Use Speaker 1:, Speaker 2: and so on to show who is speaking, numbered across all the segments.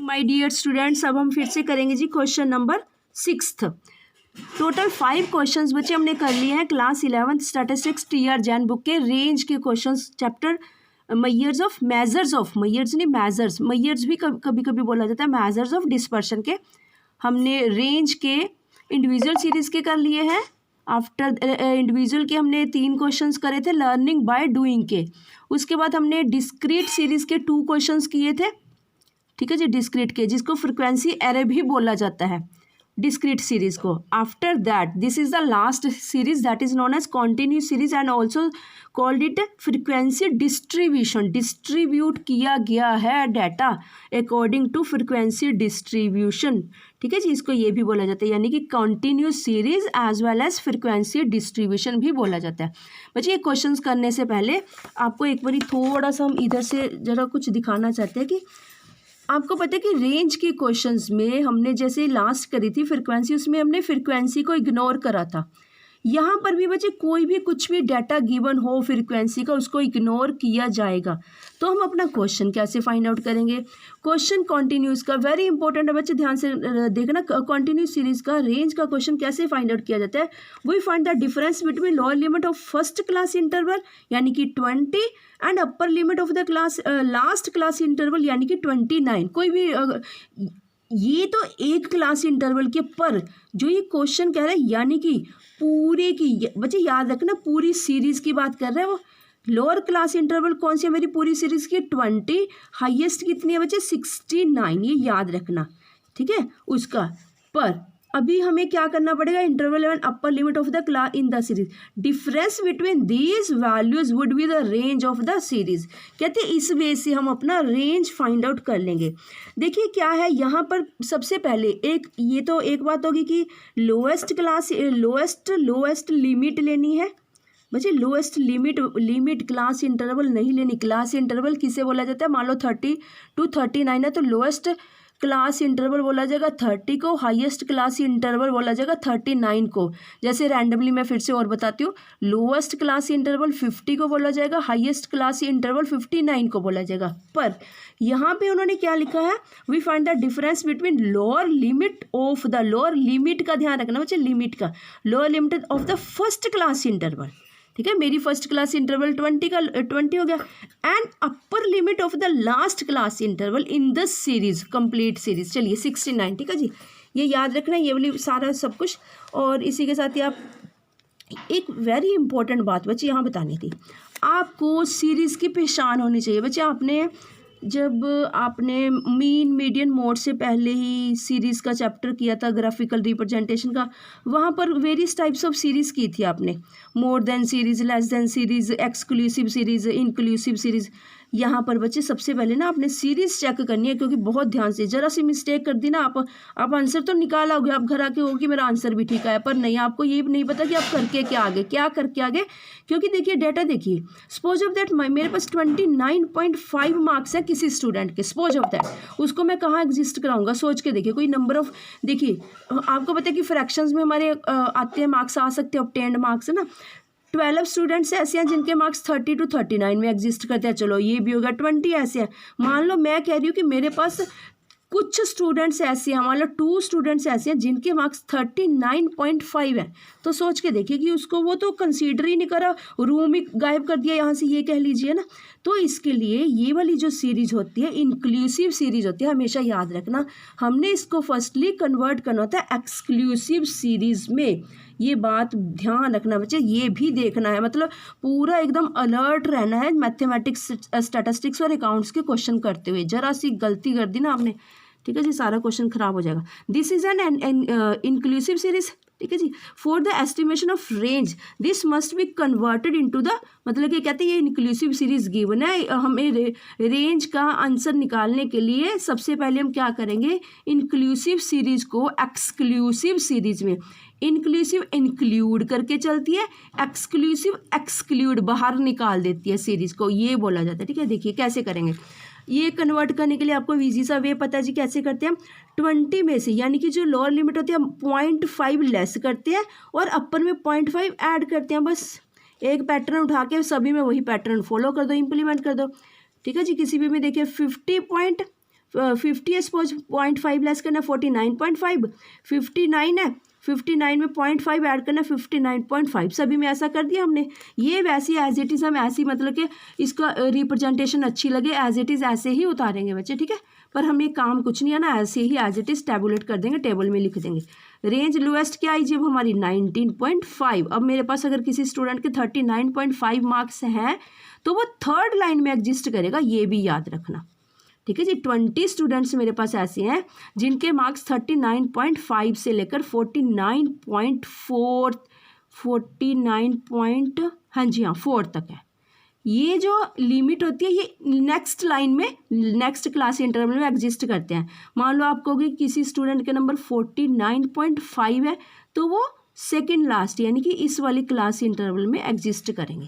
Speaker 1: My dear students, अब हम फिर से करेंगे जी क्वेश्चन नंबर 6। टोटल 5 क्वेश्चंस बच्चे हमने कर लिए हैं class 11th statistics TR Jain book के रेंज के क्वेश्चंस, चैप्टर मेजर्स भी कभी कभी बोला जाता है, मेजर्स ऑफ डिस्पर्शन के हमने रेंज के इंडिविजुअल सीरीज के कर लिए हैं। आफ्टर इंडिविजुअल के हमने 3 क्वेश्चंस करे थे लर्निंग बाय डूइंग के। उसके बाद हमने डिस्क्रीट सीरीज के 2 क्वेश्चंस किए थे, ठीक है जी, डिस्क्रीट के, जिसको फ्रिक्वेंसी एरे भी बोला जाता है डिस्क्रीट सीरीज को। After that this is the last series that is known as continuous series and also called it frequency distribution. Distribute किया गया है data according to frequency distribution, ठीक है जी, इसको ये भी बोला जाता है, यानी कि continuous series as well as frequency distribution भी बोला जाता है। बच्चे ये क्वेश्चंस करने से पहले आपको एक बारी थोड़ा सा हम इधर से जरा कुछ दिखाना चाहते हैं कि आपको पता है कि रेंज के क्वेश्चंस में हमने जैसे लास्ट करी थी फ्रिक्वेंसी, उसमें हमने फ्रिक्वेंसी को इग्नोर करा था। यहाँ पर भी बच्चे कोई भी कुछ भी डाटा गिवन हो फ्रिक्वेंसी का, उसको इग्नोर किया जाएगा। तो हम अपना क्वेश्चन कैसे फाइंड आउट करेंगे? क्वेश्चन कॉन्टिन्यूस का वेरी इंपॉर्टेंट है बच्चे, ध्यान से देखना। कॉन्टिन्यूस सीरीज का रेंज का क्वेश्चन कैसे फाइंड आउट किया जाता है? We find the difference between lower limit of first class interval यानी कि 20 and upper limit of the class last class interval यानी कि 29। कोई भी ये तो एक क्लास इंटरवल के पर जो ये क्वेश्चन कह रहा है, यानी कि पूरे की, बच्चे याद रखना पूरी सीरीज की बात कर रहे हैं वो। लोअर क्लास इंटरवल कौन सी है मेरी पूरी सीरीज की? 20। हाईएस्ट कितनी है बच्चे? 69, ये याद रखना, ठीक है। उसका पर अभी हमें क्या करना पड़ेगा? Interval and upper limit of the class in the series. Difference between these values would be the range of the series. कहते हैं इस वे से हम अपना रेंज फाइंड आउट कर लेंगे। देखिए क्या है यहाँ पर, सबसे पहले एक ये तो एक बात होगी कि लोएस्ट लिमिट लेनी है बच्चे। लोएस्ट लिमिट क्लास इंटरवल नहीं लेनी। क्लास इंटरवल किसे बोला जाता है? मान लो 30 to 39 है तो लोएस्ट क्लास इंटरवल बोला जाएगा 30 को, हाईएस्ट क्लास इंटरवल बोला जाएगा 39 को। जैसे रैंडमली मैं फिर से और बताती हूँ, लोएस्ट क्लास इंटरवल 50 को बोला जाएगा, हाईएस्ट क्लास इंटरवल 59 को बोला जाएगा। पर यहाँ पे उन्होंने क्या लिखा है? We find the difference between lower limit of the, lower limit का ध्यान रखना बच्चे, लिमिट का, lower limit of the first class interval, ठीक है। मेरी फर्स्ट क्लास इंटरवल 20 हो गया, and upper limit of the last class interval in the series, complete series, चलिए 69, ठीक है जी। ये याद रखना, ये वाली सारा सब कुछ। और इसी के साथ ही आप एक वेरी इंपॉर्टेंट बात बच्चे यहाँ बतानी थी, आपको सीरीज़ की पहचान होनी चाहिए बच्चे। जब आपने मीन मीडियन मोड से पहले ही सीरीज़ का चैप्टर किया था, ग्राफिकल रिप्रेजेंटेशन का, वहाँ पर वेरियस टाइप्स ऑफ सीरीज़ की थी आपने। More than series, less than series, exclusive series, inclusive series. यहाँ पर बच्चे सबसे पहले ना आपने सीरीज़ चेक करनी है, क्योंकि बहुत ध्यान से, ज़रा सी मिस्टेक कर दी ना आप आंसर तो निकालोगे, आप घर आके हो कि मेरा आंसर भी ठीक आया, पर नहीं, आपको ये नहीं पता कि आप करके क्या करके आगे। क्योंकि देखिए डाटा देखिए, सपोज ऑफ दैट मेरे पास 29.5 मार्क्स है किसी स्टूडेंट के, सपोज ऑफ दैट, उसको मैं कहाँ एग्जिस्ट कराऊंगा? सोच के देखिए, कोई नंबर ऑफ, देखिए आपको पता है कि फ्रैक्शंस में हमारे आते हैं मार्क्स, आ सकते हैं ऑब्टेन्ड मार्क्स, है ना। 12 स्टूडेंट्स ऐसे हैं जिनके मार्क्स 30 to 39 में एग्जिस्ट करते हैं, चलो ये भी होगा। 20 ऐसे हैं, मान लो मैं कह रही हूँ कि मेरे पास कुछ स्टूडेंट्स ऐसे हैं, मान लो 2 स्टूडेंट्स ऐसे हैं जिनके मार्क्स 39.5 है, तो सोच के देखिए कि उसको वो तो कंसीडर ही नहीं करा, रूम ही गायब कर दिया यहाँ से, ये कह लीजिए ना। तो इसके लिए ये वाली जो सीरीज होती है इंक्लूसिव सीरीज होती है, हमेशा याद रखना, हमने इसको फर्स्टली कन्वर्ट करना होता है एक्सक्लूसिव सीरीज में। ये बात ध्यान रखना बच्चे, ये भी देखना है, मतलब पूरा एकदम अलर्ट रहना है मैथमेटिक्स, स्टैटिस्टिक्स और अकाउंट्स के क्वेश्चन करते हुए। जरा सी गलती कर दी ना आपने, ठीक है जी, सारा क्वेश्चन खराब हो जाएगा। This is an inclusive series, ठीक है जी। For the estimation of range this must be converted into the, मतलब कि कहते हैं ये इंक्लूसिव सीरीज गिवन है, हमें रेंज का आंसर निकालने के लिए सबसे पहले हम क्या करेंगे? इंक्लूसिव सीरीज को एक्सक्लूसिव सीरीज में, इंक्लूसिव इंक्लूड करके चलती है, एक्सक्लूसिव एक्सक्लूड बाहर निकाल देती है सीरीज को, ये बोला जाता है, ठीक है। देखिए कैसे करेंगे ये कन्वर्ट करने के लिए, आपको इजी सा वे पता है जी कैसे करते हैं। 20 में से, यानी कि जो लोअर लिमिट होती है, 0.5 लेस करते हैं और अपर में 0.5 ऐड करते हैं। बस एक पैटर्न उठा के सभी में वही पैटर्न फॉलो कर दो, इम्प्लीमेंट कर दो, ठीक है जी। किसी भी में देखिए 50 है सपोज, 0.5 लेस करना 49.5, 59 है, 59 में 0.5 ऐड करना 59.5, सभी में ऐसा कर दिया हमने। ये वैसी एज इट इज़ हम ऐसी मतलब कि इसका रिप्रेजेंटेशन अच्छी लगे एज इट इज़ ऐसे ही उतारेंगे बच्चे, ठीक है। पर हमें काम कुछ नहीं है ना, ऐसे ही एज इट इज़ टैबुलेट कर देंगे, टेबल में लिख देंगे। रेंज लोएस्ट क्या आई जब हमारी 19.5। अब मेरे पास अगर किसी स्टूडेंट के 39.5 मार्क्स हैं तो वो थर्ड लाइन में एग्जिस्ट करेगा, ये भी याद रखना, ठीक है जी। 20 स्टूडेंट्स मेरे पास ऐसे हैं जिनके मार्क्स 39.5 से लेकर 49 तक है। ये जो लिमिट होती है ये नेक्स्ट लाइन में, नेक्स्ट क्लास इंटरवल में एग्जिस्ट करते हैं। मान लो आप कहोगे किसी स्टूडेंट के नंबर 49.5 है तो वो सेकंड लास्ट यानी कि इस वाली क्लास इंटरवल में एग्जिस्ट करेंगे।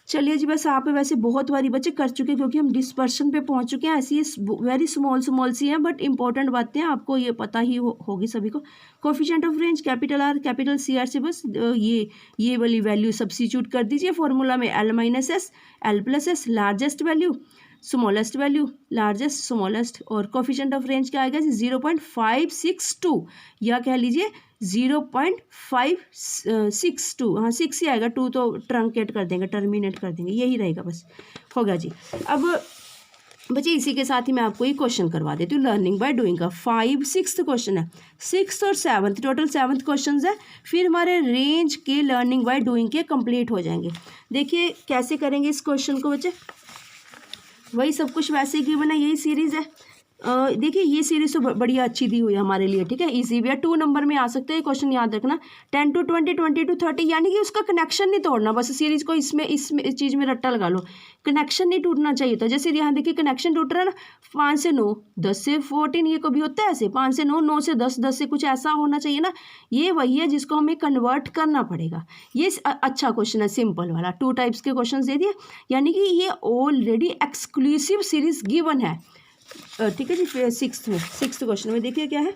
Speaker 1: चलिए जी, बस आप वैसे बहुत बारी बच्चे कर चुके हैं क्योंकि हम डिस्पर्शन पे पहुंच चुके हैं। ऐसी वेरी स्मॉल सी हैं बट इंपॉर्टेंट बातें आपको ये पता ही होगी सभी को। Coefficient of range capital R capital C R से बस ये वाली वैल्यू सब्स्टिट्यूट कर दीजिए फॉर्मूला में, L minus S, L plus S, largest value smallest value, largest smallest, और कोफिशिएंट ऑफ रेंज क्या आएगा 0.562 या कह लीजिए 0.562, हाँ 6 ही आएगा, 2 तो ट्रंकेट कर देंगे, टर्मिनेट कर देंगे, यही रहेगा बस, हो गया जी। अब बच्चे इसी के साथ ही मैं आपको ये क्वेश्चन करवा देती हूँ लर्निंग बाय डूइंग का। 6th क्वेश्चन है, 6th और 7th टोटल 7 क्वेश्चन है, फिर हमारे रेंज के लर्निंग बाय डूइंग के कंप्लीट हो जाएंगे। देखिए कैसे करेंगे इस क्वेश्चन को बच्चे, वही सब कुछ वैसे ही गिवन है, यही सीरीज़ है। देखिए ये सीरीज़ तो बढ़िया अच्छी दी हुई है हमारे लिए, ठीक है, इजी भी है। 2 नंबर में आ सकते हैं क्वेश्चन, याद रखना 10 to 20, 20 to 30, यानी कि उसका कनेक्शन नहीं तोड़ना, बस सीरीज़ को इसमें इस चीज़ में रट्टा लगा लो, कनेक्शन नहीं टूटना चाहिए था। जैसे यहाँ देखिए कनेक्शन टूट रहा है ना, 5 से 9, 10 से 14, ये कभी होता है ऐसे, 5 से 9, 9 से 10, 10 से कुछ ऐसा होना चाहिए ना, ये वही है जिसको हमें कन्वर्ट करना पड़ेगा। ये अच्छा क्वेश्चन है, सिंपल वाला। 2 टाइप्स के क्वेश्चन दे दिए, यानी कि ये ऑलरेडी एक्सक्लूसिव सीरीज गिवन है, ठीक है जी। 6th क्वेश्चन में देखिए क्या है,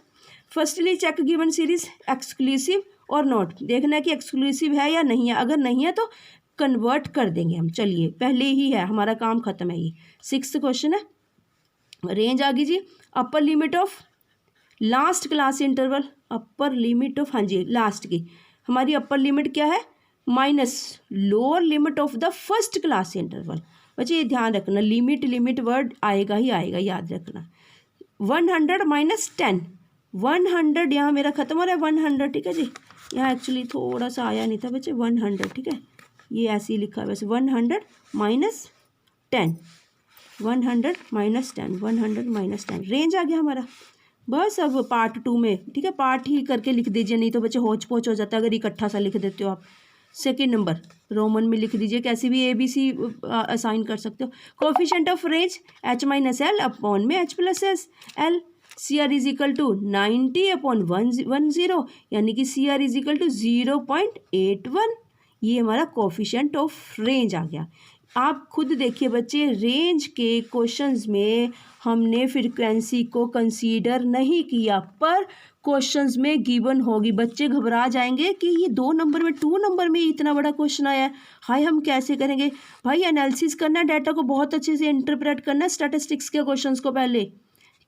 Speaker 1: firstly check given series exclusive और नॉट, देखना है कि एक्सक्लूसिव है या नहीं है, अगर नहीं है तो कन्वर्ट कर देंगे हम। चलिए पहले ही है, हमारा काम खत्म है। ये 6th क्वेश्चन है, रेंज आ गई जी, upper limit of last class interval, upper limit of, हाँ जी लास्ट की हमारी अपर लिमिट क्या है, minus lower limit of the first class interval. बच्चे ये ध्यान रखना, लिमिट वर्ड आएगा ही आएगा, याद रखना। 100 माइनस 10, 100 यहाँ मेरा खत्म हो रहा है, 100, ठीक है जी। यहाँ एक्चुअली थोड़ा सा आया नहीं था बच्चे, 100, ठीक है, ये ऐसे ही लिखा है वैसे, 100 माइनस 10, 100 माइनस 10, 100 माइनस 10, रेंज आ गया हमारा। बस अब पार्ट 2 में, ठीक है, पार्ट ही करके लिख दीजिए, नहीं तो बच्चे होच पोच हो जाता है अगर इकट्ठा सा लिख देते हो आप। सेकेंड नंबर रोमन में लिख दीजिए, कैसे भी ABC असाइन कर सकते हो। Coefficient of range H minus L upon में H plus S L, CR is equal to 90 upon 110, यानी कि CR इज इक्वल टू 0.81, ये हमारा कोफिशिएंट ऑफ रेंज आ गया। आप खुद देखिए बच्चे, रेंज के क्वेश्चंस में हमने फ्रीक्वेंसी को कंसीडर नहीं किया, पर क्वेश्चंस में गिवन होगी। बच्चे घबरा जाएंगे कि ये 2 नंबर में, 2 नंबर में इतना बड़ा क्वेश्चन आया है, हाय हम कैसे करेंगे भाई। एनालिसिस करना है, डाटा को बहुत अच्छे से इंटरप्रेट करना है, स्टैटिस्टिक्स के क्वेश्चंस को पहले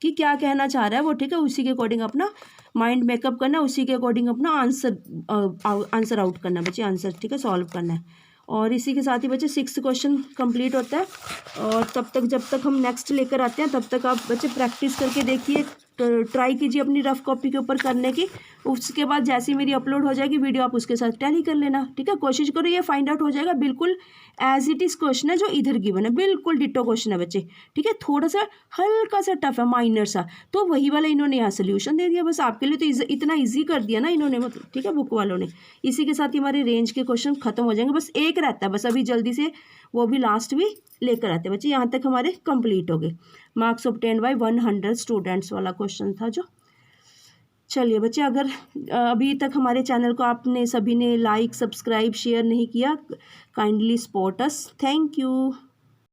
Speaker 1: कि क्या कहना चाह रहा है वो, ठीक है, उसी के अकॉर्डिंग अपना माइंड मेकअप करना, उसी के अकॉर्डिंग अपना आंसर आउट करना बच्चे, आंसर, ठीक है, सॉल्व करना है। और इसी के साथ ही बच्चे 6th क्वेश्चन कंप्लीट होता है, और तब तक जब तक हम नेक्स्ट लेकर आते हैं तब तक आप बच्चे प्रैक्टिस करके देखिए, ट्राई कीजिए अपनी रफ कॉपी के ऊपर करने की। उसके बाद जैसे ही मेरी अपलोड हो जाएगी वीडियो, आप उसके साथ टैली कर लेना, ठीक है। कोशिश करो ये फाइंड आउट हो जाएगा, बिल्कुल एज इट इज़ क्वेश्चन है जो इधर गिवन है, बिल्कुल डिटो क्वेश्चन है बच्चे, ठीक है। थोड़ा सा हल्का सा टफ है, माइनर सा, तो वही वाला इन्होंने यहाँ सोल्यूशन दे दिया बस आपके लिए, तो इतना ईजी कर दिया ना इन्होंने, मतलब, ठीक है, बुक वालों ने। इसी के साथ ही हमारे रेंज के क्वेश्चन खत्म हो जाएंगे, बस एक रहता है बस अभी जल्दी से, वो भी लास्ट भी लेकर आते बच्चे। यहाँ तक हमारे कंप्लीट हो गए। मार्क्स ऑब्टेन्ड बाय 100 स्टूडेंट्स वाला क्वेश्चन था जो। चलिए बच्चे, अगर अभी तक हमारे चैनल को आपने सभी ने लाइक, सब्सक्राइब, शेयर नहीं किया, kindly support us. Thank you.